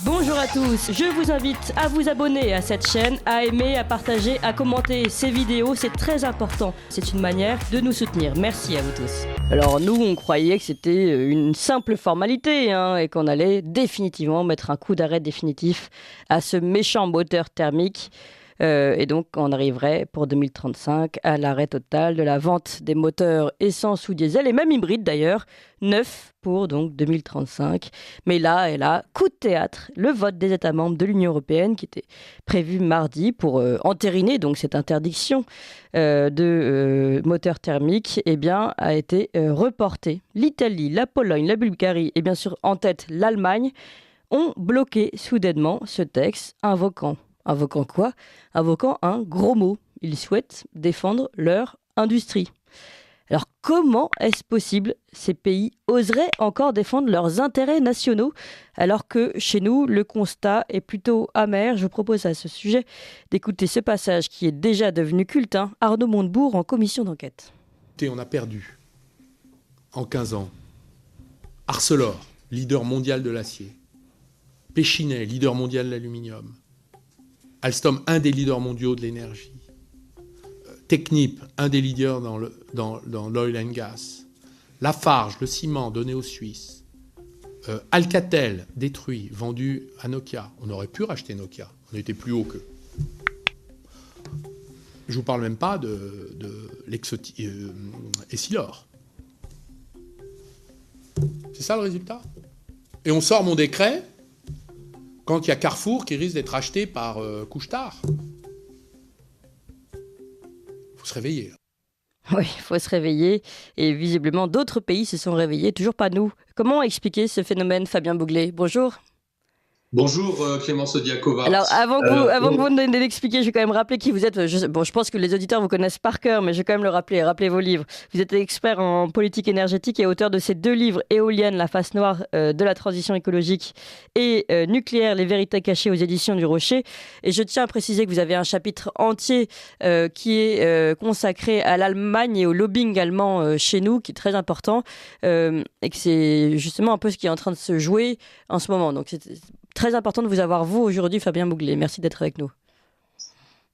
Bonjour à tous, je vous invite à vous abonner à cette chaîne, à aimer, à partager, à commenter ces vidéos, c'est très important. C'est une manière de nous soutenir. Merci à vous tous. Alors nous, on croyait que c'était une simple formalité et qu'on allait définitivement mettre un coup d'arrêt définitif à ce méchant moteur thermique. Et donc on arriverait pour 2035 à l'arrêt total de la vente des moteurs essence ou diesel, et même hybride d'ailleurs, neufs pour donc 2035. Mais là, coup de théâtre, le vote des États membres de l'Union européenne qui était prévu mardi pour entériner donc cette interdiction de moteurs thermiques, a été reporté. L'Italie, la Pologne, la Bulgarie et bien sûr en tête l'Allemagne ont bloqué soudainement ce texte, invoquant quoi ? Invoquant un gros mot. Ils souhaitent défendre leur industrie. Alors comment est-ce possible ? Ces pays oseraient encore défendre leurs intérêts nationaux alors que chez nous, le constat est plutôt amer. Je vous propose à ce sujet d'écouter ce passage qui est déjà devenu culte. Arnaud Montebourg en commission d'enquête. On a perdu en 15 ans Arcelor, leader mondial de l'acier. Péchinet, leader mondial de l'aluminium. Alstom, un des leaders mondiaux de l'énergie. Technip, un des leaders dans l'oil and gas. Lafarge, le ciment donné aux Suisses. Alcatel, détruit, vendu à Nokia. On aurait pu racheter Nokia, on était plus haut qu'eux. Je ne vous parle même pas de Essilor. C'est ça le résultat. Et on sort mon décret quand il y a Carrefour qui risque d'être acheté par Couche-Tard. Il faut se réveiller. Oui, il faut se réveiller. Et visiblement, d'autres pays se sont réveillés, toujours pas nous. Comment expliquer ce phénomène, Fabien Bouglet ? Bonjour. Bonjour Clémence Odiakova. Alors avant que vous ne l'expliquiez, je vais quand même rappeler qui vous êtes. Je pense que les auditeurs vous connaissent par cœur, mais je vais quand même le rappeler. Rappelez vos livres. Vous êtes expert en politique énergétique et auteur de ces 2 livres, Éolienne, la face noire de la transition écologique, et Nucléaire, les vérités cachées aux éditions du Rocher. Et je tiens à préciser que vous avez un chapitre entier qui est consacré à l'Allemagne et au lobbying allemand chez nous, qui est très important, et que c'est justement un peu ce qui est en train de se jouer en ce moment. Donc c'est très important de vous avoir, vous, aujourd'hui, Fabien Bouglet. Merci d'être avec nous.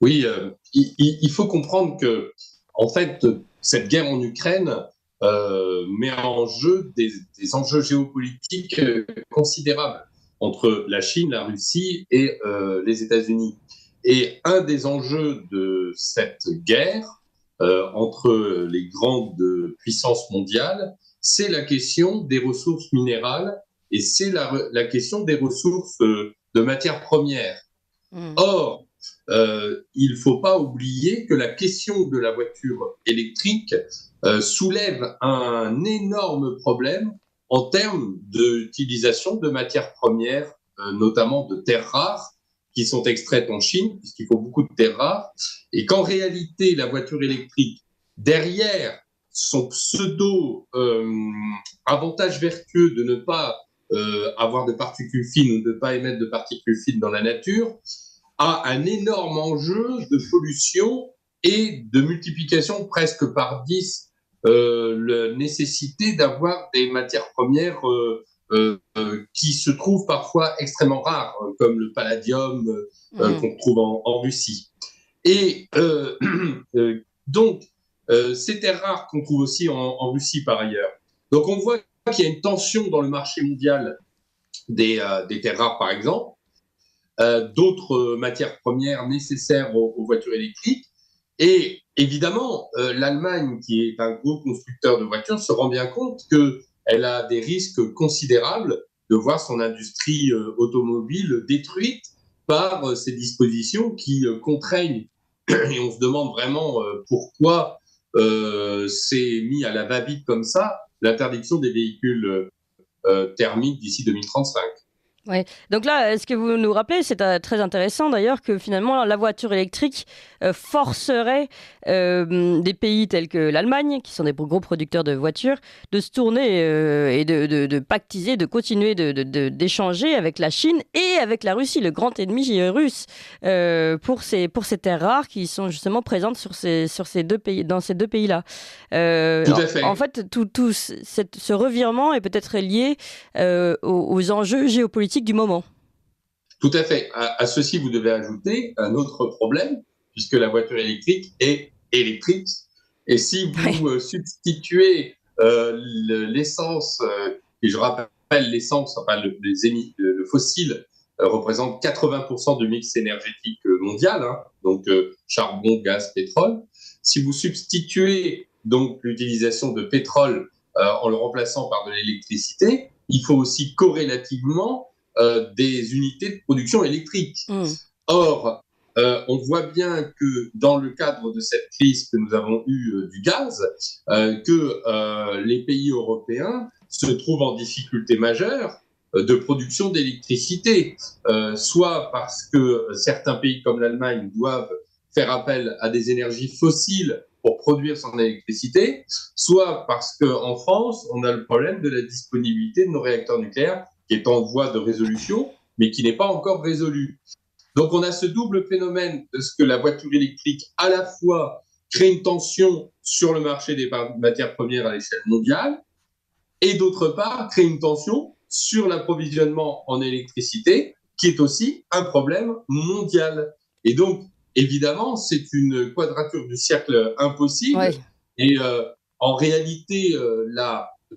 Oui, il faut comprendre que, en fait, cette guerre en Ukraine met en jeu des enjeux géopolitiques considérables entre la Chine, la Russie et les États-Unis. Et un des enjeux de cette guerre entre les grandes puissances mondiales, c'est la question des ressources minérales et c'est la question des ressources de matières premières. Or, il ne faut pas oublier que la question de la voiture électrique soulève un énorme problème en termes d'utilisation de matières premières, notamment de terres rares, qui sont extraites en Chine, puisqu'il faut beaucoup de terres rares, et qu'en réalité, la voiture électrique, derrière son pseudo-avantage vertueux de ne pas avoir de particules fines ou de ne pas émettre de particules fines dans la nature, a un énorme enjeu de pollution et de multiplication presque par 10 la nécessité d'avoir des matières premières qui se trouvent parfois extrêmement rares, comme le palladium qu'on trouve en Russie. Et donc, ces terres rares qu'on trouve aussi en Russie par ailleurs. Donc on voit qu'il y a une tension dans le marché mondial des terres rares, par exemple, d'autres matières premières nécessaires aux voitures électriques. Et évidemment, l'Allemagne, qui est un gros constructeur de voitures, se rend bien compte qu'elle a des risques considérables de voir son industrie automobile détruite par ces dispositions qui contraignent. Et on se demande vraiment pourquoi c'est mis à la va-vite comme ça, l'interdiction des véhicules thermiques d'ici 2035. Ouais. Donc là, ce que vous nous rappelez, c'est très intéressant d'ailleurs, que finalement la voiture électrique forcerait des pays tels que l'Allemagne, qui sont des gros producteurs de voitures, de se tourner et de pactiser, de continuer d'échanger avec la Chine et avec la Russie, le grand ennemi russe, pour ces terres rares qui sont justement présentes sur ces 2 pays, dans ces 2 pays-là. Tout à fait. En fait, ce revirement est peut-être lié aux enjeux géopolitiques du moment. Tout à fait. À ceci, vous devez ajouter un autre problème, puisque la voiture électrique est électrique. Et si vous substituez l'essence, et je rappelle l'essence, enfin le fossile représente 80% du mix énergétique mondial, hein, donc charbon, gaz, pétrole. Si vous substituez donc l'utilisation de pétrole en le remplaçant par de l'électricité, il faut aussi corrélativement des unités de production électrique. Or, on voit bien que dans le cadre de cette crise que nous avons eue du gaz, que les pays européens se trouvent en difficulté majeure de production d'électricité, soit parce que certains pays comme l'Allemagne doivent faire appel à des énergies fossiles pour produire son électricité, soit parce qu'en France, on a le problème de la disponibilité de nos réacteurs nucléaires qui est en voie de résolution, mais qui n'est pas encore résolu. Donc on a ce double phénomène de ce que la voiture électrique, à la fois, crée une tension sur le marché des matières premières à l'échelle mondiale, et d'autre part, crée une tension sur l'approvisionnement en électricité, qui est aussi un problème mondial. Et donc, évidemment, c'est une quadrature du cercle impossible. Ouais. Et en réalité,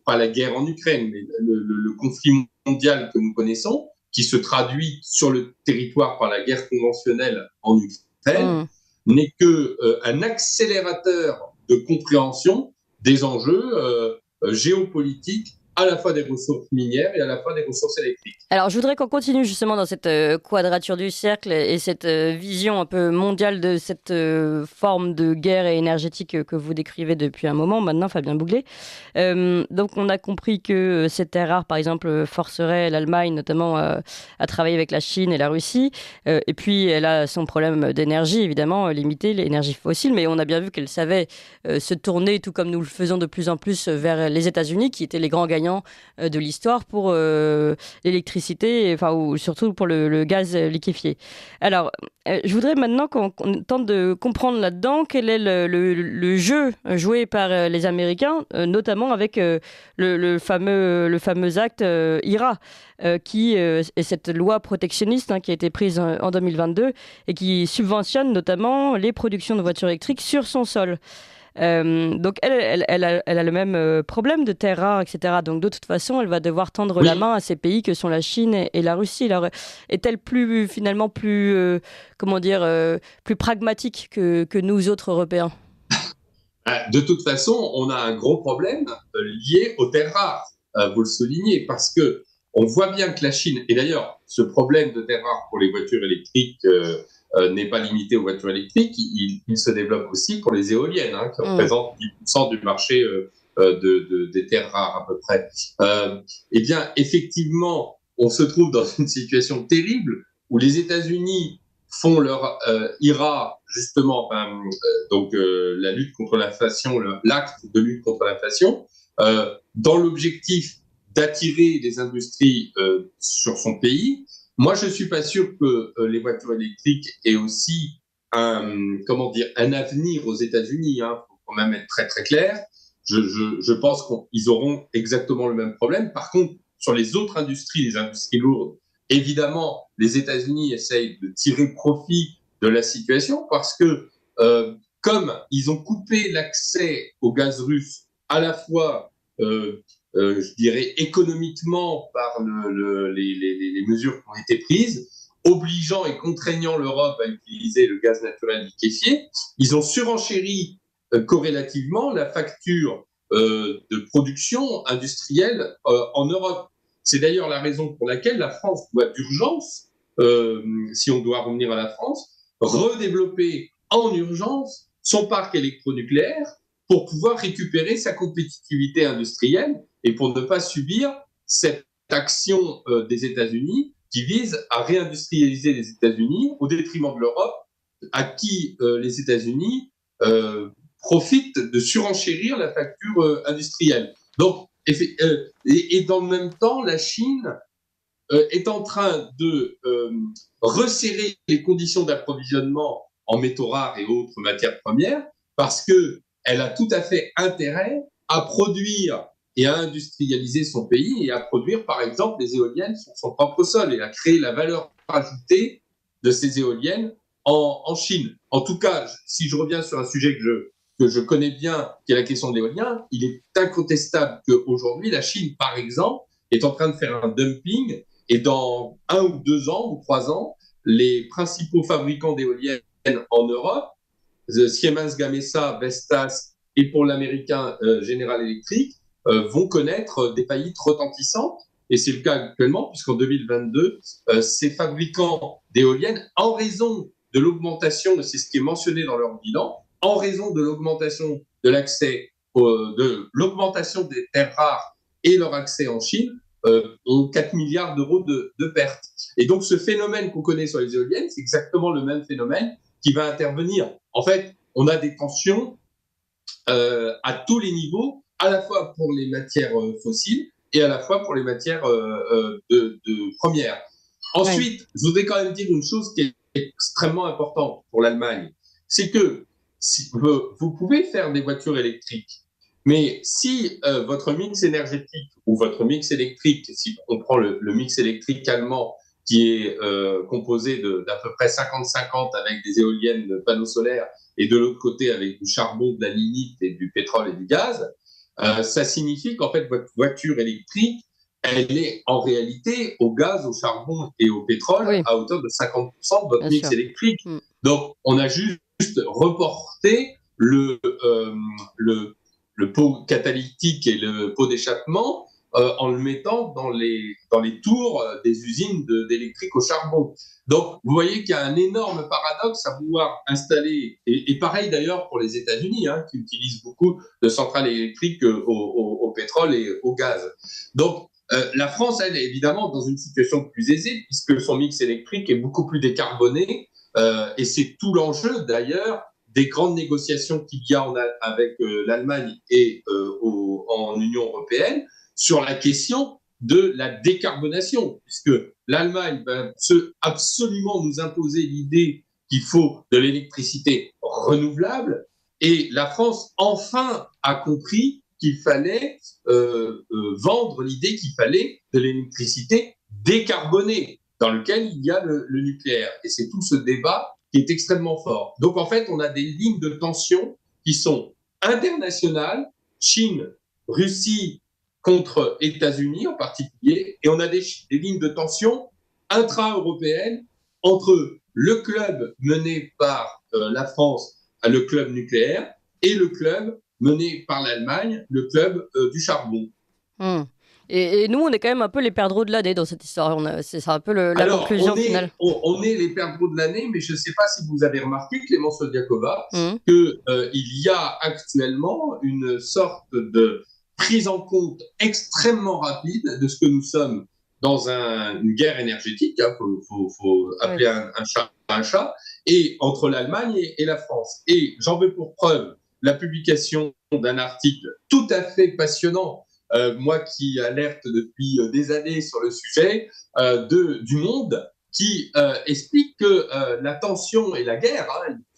pas la guerre en Ukraine, mais le conflit mondial que nous connaissons, qui se traduit sur le territoire par la guerre conventionnelle en Ukraine, n'est qu'un accélérateur de compréhension des enjeux géopolitiques, à la fois des ressources minières et à la fois des ressources électriques. Alors, je voudrais qu'on continue justement dans cette quadrature du cercle et cette vision un peu mondiale de cette forme de guerre énergétique que vous décrivez depuis un moment maintenant, Fabien Bouglet. Donc, on a compris que ces terres rares, par exemple, forceraient l'Allemagne notamment à travailler avec la Chine et la Russie. Et puis, elle a son problème d'énergie, évidemment, limité, l'énergie fossile. Mais on a bien vu qu'elle savait se tourner, tout comme nous le faisons de plus en plus, vers les États-Unis, qui étaient les grands gagnants de l'histoire pour l'électricité, enfin, ou surtout pour le gaz liquéfié. Alors, je voudrais maintenant qu'on tente de comprendre là-dedans quel est le jeu joué par les Américains, notamment avec le fameux acte IRA, qui est cette loi protectionniste qui a été prise en 2022 et qui subventionne notamment les productions de voitures électriques sur son sol. Donc elle a le même problème de terres rares, etc. Donc de toute façon, elle va devoir tendre la main à ces pays que sont la Chine et la Russie. Alors, est-elle finalement plus pragmatique que nous autres Européens ? De toute façon, on a un gros problème lié aux terres rares. Vous le soulignez, parce que on voit bien que la Chine, et d'ailleurs, ce problème de terres rares pour les voitures électriques n'est pas limité aux voitures électriques, il se développe aussi pour les éoliennes, qui représentent 10% du marché des terres rares à peu près. Eh bien, effectivement, on se trouve dans une situation terrible où les États-Unis font leur IRA, justement, la lutte contre l'inflation, l'acte de lutte contre l'inflation, dans l'objectif d'attirer des industries sur son pays. Moi, je suis pas sûr que les voitures électriques aient aussi un avenir aux États-Unis. Faut quand même être très très clair. Je pense qu'ils auront exactement le même problème. Par contre, sur les autres industries, les industries lourdes, évidemment, les États-Unis essayent de tirer profit de la situation parce que comme ils ont coupé l'accès au gaz russe à la fois je dirais économiquement par les mesures qui ont été prises, obligeant et contraignant l'Europe à utiliser le gaz naturel liquéfié, ils ont surenchéri corrélativement la facture de production industrielle en Europe. C'est d'ailleurs la raison pour laquelle la France doit d'urgence, si on doit revenir à la France, redévelopper en urgence son parc électronucléaire pour pouvoir récupérer sa compétitivité industrielle et pour ne pas subir cette action des États-Unis qui vise à réindustrialiser les États-Unis au détriment de l'Europe, à qui les États-Unis profitent de surenchérir la facture industrielle. Donc, et dans le même temps, la Chine est en train de resserrer les conditions d'approvisionnement en métaux rares et autres matières premières parce qu'elle a tout à fait intérêt à produire et à industrialiser son pays et à produire, par exemple, les éoliennes sur son propre sol et à créer la valeur ajoutée de ces éoliennes en Chine. En tout cas, si je reviens sur un sujet que je connais bien, qui est la question de l'éolien, il est incontestable qu'aujourd'hui, la Chine, par exemple, est en train de faire un dumping, et dans 1 ou 2 ans ou 3 ans, les principaux fabricants d'éoliennes en Europe, Siemens Gamesa, Vestas et pour l'américain General Electric, vont connaître des faillites retentissantes. Et c'est le cas actuellement, puisqu'en 2022, ces fabricants d'éoliennes, en raison de l'augmentation, c'est ce qui est mentionné dans leur bilan, en raison de l'augmentation de l'accès, de l'augmentation des terres rares et leur accès en Chine, ont 4 milliards d'euros de pertes. Et donc, ce phénomène qu'on connaît sur les éoliennes, c'est exactement le même phénomène qui va intervenir. En fait, on a des tensions à tous les niveaux, à la fois pour les matières fossiles et à la fois pour les matières de premières. Ensuite, je voudrais quand même dire une chose qui est extrêmement importante pour l'Allemagne, c'est que vous pouvez faire des voitures électriques, mais si votre mix énergétique ou votre mix électrique, si on prend le mix électrique allemand qui est composé d'à peu près 50-50 avec des éoliennes, de panneaux solaires, et de l'autre côté avec du charbon, de la lignite et du pétrole et du gaz, ça signifie qu'en fait votre voiture électrique, elle est en réalité au gaz, au charbon et au pétrole à hauteur de 50% de votre mix électrique. Donc on a juste reporté le pot catalytique et le pot d'échappement en le mettant dans les tours des usines d'électrique au charbon. Donc, vous voyez qu'il y a un énorme paradoxe à vouloir installer, et pareil d'ailleurs pour les États-Unis, qui utilisent beaucoup de centrales électriques au pétrole et au gaz. Donc, la France, elle est évidemment dans une situation plus aisée, puisque son mix électrique est beaucoup plus décarboné, et c'est tout l'enjeu d'ailleurs des grandes négociations qu'il y a avec l'Allemagne et en Union européenne, sur la question de la décarbonation, puisque l'Allemagne va absolument nous imposer l'idée qu'il faut de l'électricité renouvelable, et la France, enfin, a compris qu'il fallait vendre l'idée qu'il fallait de l'électricité décarbonée, dans lequel il y a le nucléaire. Et c'est tout ce débat qui est extrêmement fort. Donc, en fait, on a des lignes de tension qui sont internationales, Chine, Russie, contre États-Unis en particulier, et on a des lignes de tension intra-européennes entre le club mené par la France, le club nucléaire, et le club mené par l'Allemagne, le club du charbon. Et nous, on est quand même un peu les perdreaux de l'année dans cette histoire. C'est un peu la conclusion finale. On est les perdreaux de l'année, mais je ne sais pas si vous avez remarqué, Clémence Odiakova, qu'il y a actuellement une sorte de prise en compte extrêmement rapide de ce que nous sommes dans une guerre énergétique, faut appeler un chat un chat, et entre l'Allemagne et la France. Et j'en veux pour preuve la publication d'un article tout à fait passionnant, moi qui alerte depuis des années sur le sujet, du Monde, qui explique que la tension et la guerre,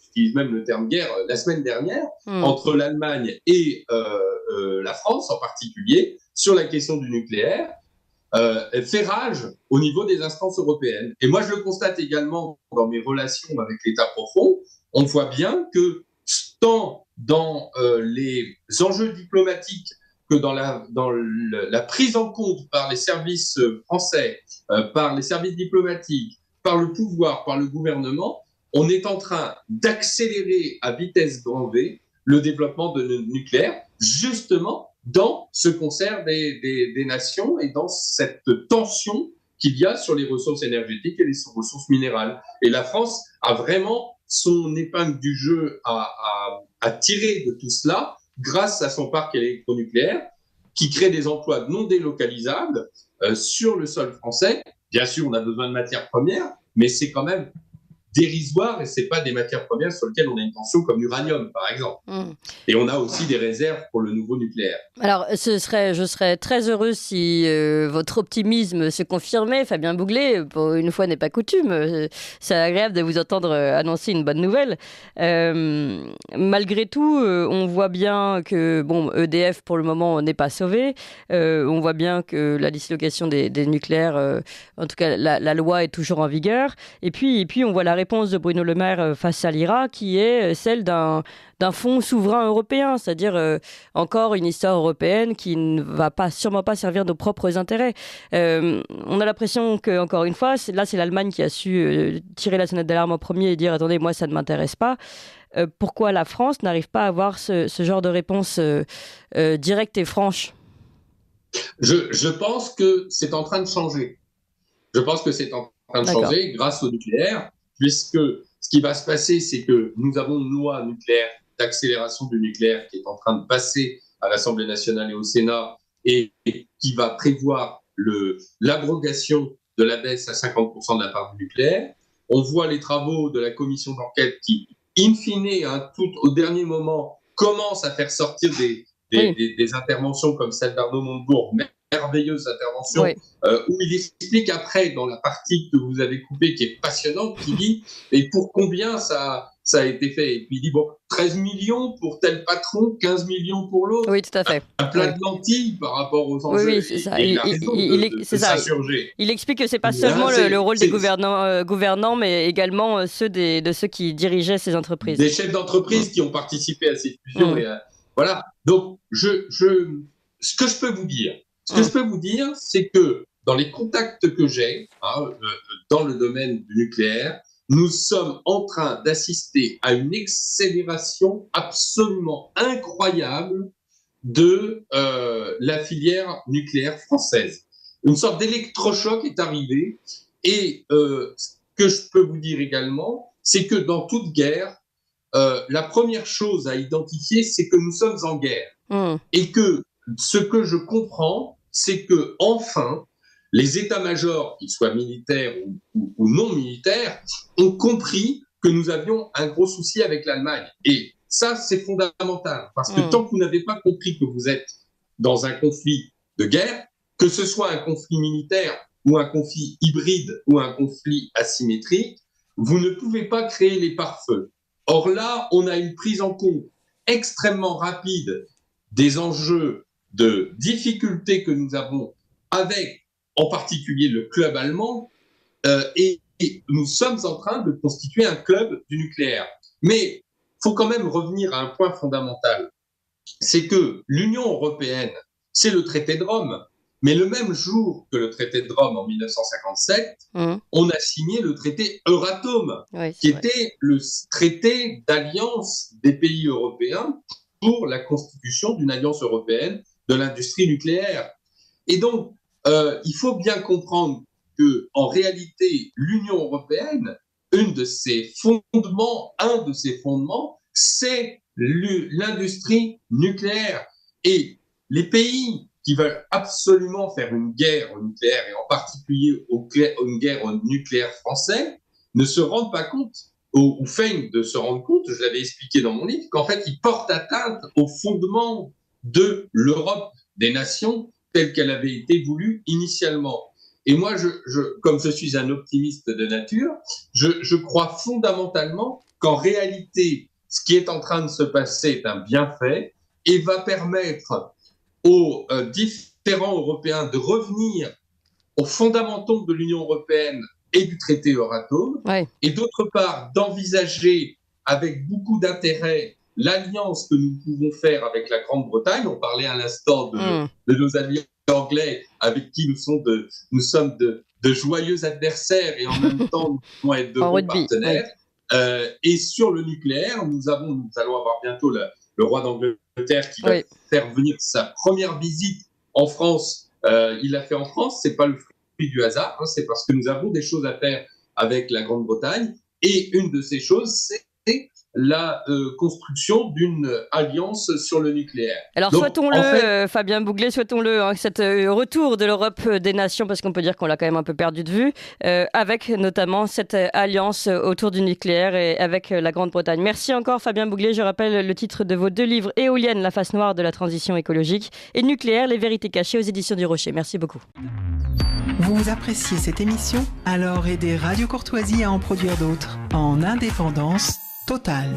j'utilise même le terme guerre, la semaine dernière, entre l'Allemagne et la France en particulier, sur la question du nucléaire, fait rage au niveau des instances européennes. Et moi, je le constate également dans mes relations avec l'État profond. On voit bien que tant dans les enjeux diplomatiques que dans la prise en compte par les services français, par les services diplomatiques, par le pouvoir, par le gouvernement, on est en train d'accélérer à vitesse grand V le développement de nucléaire, justement dans ce concert des nations et dans cette tension qu'il y a sur les ressources énergétiques et les ressources minérales. Et la France a vraiment son épingle du jeu à tirer de tout cela grâce à son parc électronucléaire qui crée des emplois non délocalisables sur le sol français. Bien sûr, on a besoin de matières premières, mais c'est quand même dérisoires et c'est pas des matières premières sur lesquelles on a une tension comme l'uranium, par exemple. Et on a aussi des réserves pour le nouveau nucléaire. Alors, je serais très heureuse si votre optimisme se confirmait. Fabien Bouglet, pour une fois n'est pas coutume. C'est agréable de vous entendre annoncer une bonne nouvelle. Malgré tout, on voit bien que EDF, pour le moment, n'est pas sauvé. On voit bien que la dislocation des nucléaires, en tout cas, la loi est toujours en vigueur. Et puis, on voit la réponse de Bruno Le Maire face à l'IRA, qui est celle d'un fonds souverain européen, c'est-à-dire encore une histoire européenne qui ne va sûrement pas servir nos propres intérêts. On a l'impression que, encore une fois, c'est l'Allemagne qui a su tirer la sonnette d'alarme en premier et dire « Attendez, moi, ça ne m'intéresse pas ». Pourquoi la France n'arrive pas à avoir ce genre de réponse directe et franche ? Je pense que c'est en train de changer. Je pense que c'est en train de changer grâce au nucléaire, puisque ce qui va se passer, c'est que nous avons une loi nucléaire d'accélération du nucléaire qui est en train de passer à l'Assemblée nationale et au Sénat et qui va prévoir l'abrogation de la baisse à 50% de la part du nucléaire. On voit les travaux de la commission d'enquête qui, in fine, tout au dernier moment, commencent à faire sortir des interventions comme celle d'Arnaud Montebourg, merveilleuse intervention, où il explique après, dans la partie que vous avez coupée, qui est passionnante, qui dit « Et pour combien ça a été fait ?» Et puis il dit « Bon, 13 millions pour tel patron, 15 millions pour l'autre. » Oui, tout à fait. Un plat de lentilles par rapport aux enjeux. Oui, c'est ça. Il a raison de s'insurger. Il explique que c'est pas seulement le rôle des gouvernants, mais également de ceux qui dirigeaient ces entreprises. Des chefs d'entreprise qui ont participé à ces fusions. Voilà. Donc, ce que je peux vous dire, c'est que dans les contacts que j'ai dans le domaine du nucléaire, nous sommes en train d'assister à une accélération absolument incroyable de la filière nucléaire française. Une sorte d'électrochoc est arrivé et ce que je peux vous dire également, c'est que dans toute guerre, la première chose à identifier, c'est que nous sommes en guerre. Et que ce que je comprends, c'est que enfin, les états-majors, qu'ils soient militaires ou non militaires, ont compris que nous avions un gros souci avec l'Allemagne. Et ça, c'est fondamental. Parce que tant que vous n'avez pas compris que vous êtes dans un conflit de guerre, que ce soit un conflit militaire ou un conflit hybride ou un conflit asymétrique, vous ne pouvez pas créer les pare-feux. Or là, on a une prise en compte extrêmement rapide des enjeux de difficultés que nous avons avec, en particulier, le club allemand, et nous sommes en train de constituer un club du nucléaire. Mais il faut quand même revenir à un point fondamental, c'est que l'Union européenne, c'est le traité de Rome, mais le même jour que le traité de Rome en 1957, on a signé le traité Euratom, qui était le traité d'alliance des pays européens pour la constitution d'une alliance européenne de l'industrie nucléaire. Et donc, il faut bien comprendre que, en réalité, l'Union européenne, un de ses fondements, c'est l'industrie nucléaire. Et les pays qui veulent absolument faire une guerre nucléaire, et en particulier une guerre au nucléaire français, ne se rendent pas compte, ou feignent de se rendre compte, je l'avais expliqué dans mon livre, qu'en fait, ils portent atteinte au fondement de l'Europe des nations telle qu'elle avait été voulue initialement. Et moi, comme je suis un optimiste de nature, je crois fondamentalement qu'en réalité, ce qui est en train de se passer est un bienfait et va permettre aux différents Européens de revenir aux fondamentaux de l'Union européenne et du traité Euratom, et d'autre part d'envisager avec beaucoup d'intérêt l'alliance que nous pouvons faire avec la Grande-Bretagne. On parlait à l'instant de nos alliés anglais avec qui nous sommes de joyeux adversaires et en même temps nous pouvons être de bons partenaires. Et sur le nucléaire, nous allons avoir bientôt le roi d'Angleterre qui va faire venir sa première visite en France. Il l'a fait en France, c'est pas le fruit du hasard, c'est parce que nous avons des choses à faire avec la Grande-Bretagne. Et une de ces choses, c'est la construction d'une alliance sur le nucléaire. Alors donc, souhaitons-le, Fabien Bouglet, souhaitons-le, cet retour de l'Europe des nations, parce qu'on peut dire qu'on l'a quand même un peu perdu de vue, avec notamment cette alliance autour du nucléaire et avec la Grande-Bretagne. Merci encore Fabien Bouglet, je rappelle le titre de vos 2 livres, Éolienne, la face noire de la transition écologique, et Nucléaire, les vérités cachées aux éditions du Rocher. Merci beaucoup. Vous appréciez cette émission? Alors aidez Radio Courtoisie à en produire d'autres, en indépendance totale.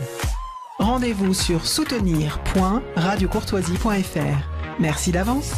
Rendez-vous sur soutenir.radiocourtoisie.fr. Merci d'avance.